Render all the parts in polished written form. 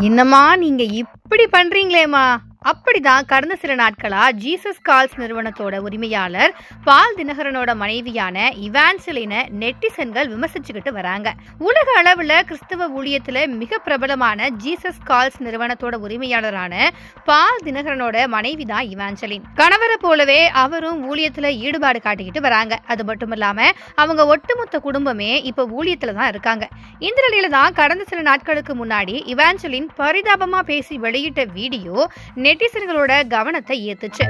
என்னம்மா நீங்க இப்படி பண்றீங்களேம்மா? அப்படிதான் கடந்த சில நாட்களா ஜீசஸ் கால்ஸ் நிறுவனத்தோட உரிமையாளர் பால் தினகரனோட மனைவியான இவான்சலினை நெட்டிசன்கள் விமர்சிச்சுக்கிட்டு வராங்க. உலக அளவுல கிறிஸ்தவ ஊழியத்துல மிக பிரபலமான ஜீசஸ் கால்ஸ் நிறுவனத்தோட உரிமையாளரான பால் தினகரனோட மனைவி தான் இவான்சலின். கணவரை போலவே அவரும் ஊழியத்துல ஈடுபாடு காட்டிக்கிட்டு வராங்க. அது மட்டும் இல்லாம அவங்க ஒட்டுமொத்த குடும்பமே இப்ப ஊழியத்துல தான் இருக்காங்க. இந்த நிலையில தான் கடந்த சில நாட்களுக்கு முன்னாடி இவான்சலின் பரிதாபமா பேசி வெளியிட்ட வீடியோ நெட்டிசன்களோட கவனத்தை ஈர்த்துச்சு.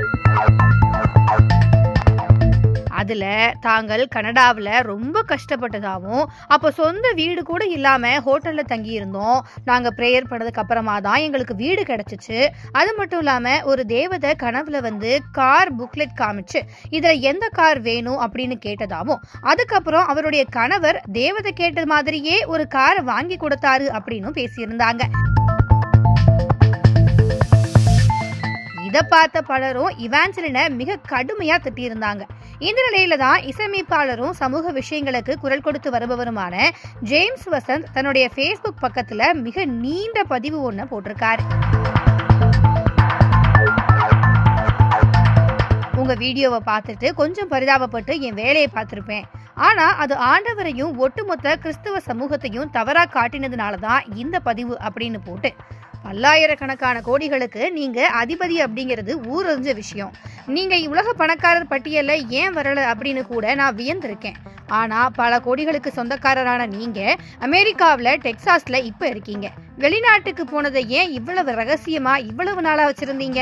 அதுல தாங்கள் கனடாவில் ரொம்ப கஷ்டப்பட்டதாகவும், அப்போ சொந்த வீடு கூட இல்லாம ஹோட்டல்ல தங்கி இருந்தோம், நாங்க பிரேயர் பண்ணதுக்கு அப்புறமா தான் எங்களுக்கு வீடு கிடைச்சிச்சு, அது மட்டும் இல்லாம ஒரு தேவதை கனவுல வந்து கார் புக்லெட் காமிச்சு இதுல எந்த கார் வேணும் அப்படின்னு கேட்டதாகவும், அதுக்கப்புறம் அவருடைய கணவர் தேவதை கேட்டது மாதிரியே ஒரு காரை வாங்கி கொடுத்தாரு அப்படின்னு பேசியிருந்தாங்க. இதை பார்த்த பலரும் இவான்சலினை மிக கடுமையா திட்டியிருந்தாங்க. இந்த நிலையில தான் இசையமைப்பாளரும் சமூக விஷயங்களுக்கு குரல் கொடுத்து வருபவருமான ஜேம்ஸ் வசந்த் தன்னுடைய ஃபேஸ்புக் பக்கத்துல மிக நீண்ட பதிவு ஒண்ணு போட்டிருக்காரு. உங்க வீடியோவை பார்த்துட்டு கொஞ்சம் பரிதாபப்பட்டு என் வேலையை பார்த்திருப்பேன். ஆனா அது ஆண்டவரையும் ஒட்டுமொத்த கிறிஸ்துவ சமூகத்தையும் தவறா காட்டினதுனாலதான் இந்த பதிவு அப்படின்னு போட்டு, பல்லாயிரக்கணக்கான கோடிகளுக்கு நீங்க அதிபதி அப்படிங்கிறது ஊரறிஞ்ச விஷயம். நீங்க உலக பணக்காரர் பட்டியல்ல ஏன் வரல அப்படின்னு கூட நான் வியந்திருக்கேன். ஆனா பல கோடிகளுக்கு சொந்தக்காரரான நீங்க அமெரிக்காவில் டெக்சாஸ்ல இப்ப இருக்கீங்க. வெளிநாட்டுக்கு போனதை ஏன் இவ்வளவு ரகசியமா இவ்வளவு நாளா வச்சிருந்தீங்க?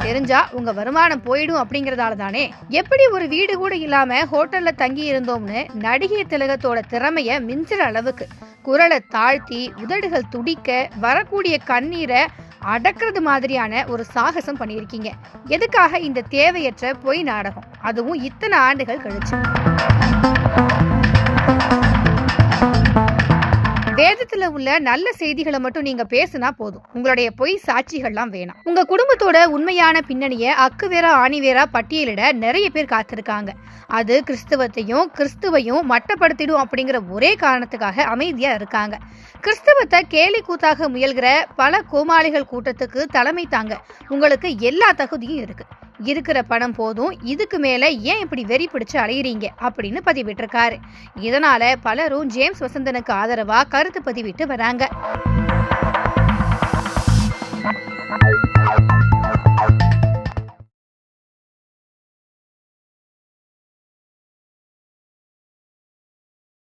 தெரிஞ்சா உங்க வருமானம் போயிடும் அப்படிங்கறதால தானே. எப்படி ஒரு வீடு கூட இல்லாம ஹோட்டல்ல தங்கி இருந்தோம்னு நடிகை திலகத்தோட திறமைய மிஞ்சுற அளவுக்கு குரலை தாழ்த்தி உதடுகள் துடிக்க வரக்கூடிய கண்ணீரை அடக்கிறது மாதிரியான ஒரு சாகசம் பண்ணியிருக்கீங்க. எதுக்காக இந்த தேவையற்ற பொய் நாடகம், அதுவும் இத்தனை ஆண்டுகள் கழிச்சு? வேதத்துல உள்ள நல்ல செய்திகளை மட்டும் நீங்க பேசினா போதும், உங்களுடைய பொய் சாட்சிகள்லாம் வேணாம். உங்க குடும்பத்தோட உண்மையான பின்னணிய அக்குவேரா ஆணிவேரா பட்டியலிட நிறைய பேர் காத்திருக்காங்க. அது கிறிஸ்துவையும் மட்டப்படுத்திடும் அப்படிங்கிற ஒரே காரணத்துக்காக அமைதியா இருக்காங்க. கிறிஸ்தவத்தை கேலி கூத்தாக முயல்கிற பல கோமாளிகள் கூட்டத்துக்கு தலைமை தாங்க உங்களுக்கு எல்லா தகுதியும் இருக்கு. இருக்கிற பணம் போதும், இதுக்கு மேல ஏன் இப்படி வெறி பிடிச்சு அலையிறீங்க அப்படின்னு பதிவிட்டிருக்காரு. இதனால பலரும் ஜேம்ஸ் வசந்தனுக்கு ஆதரவா கருத்து பதிவிட்டு வராங்க.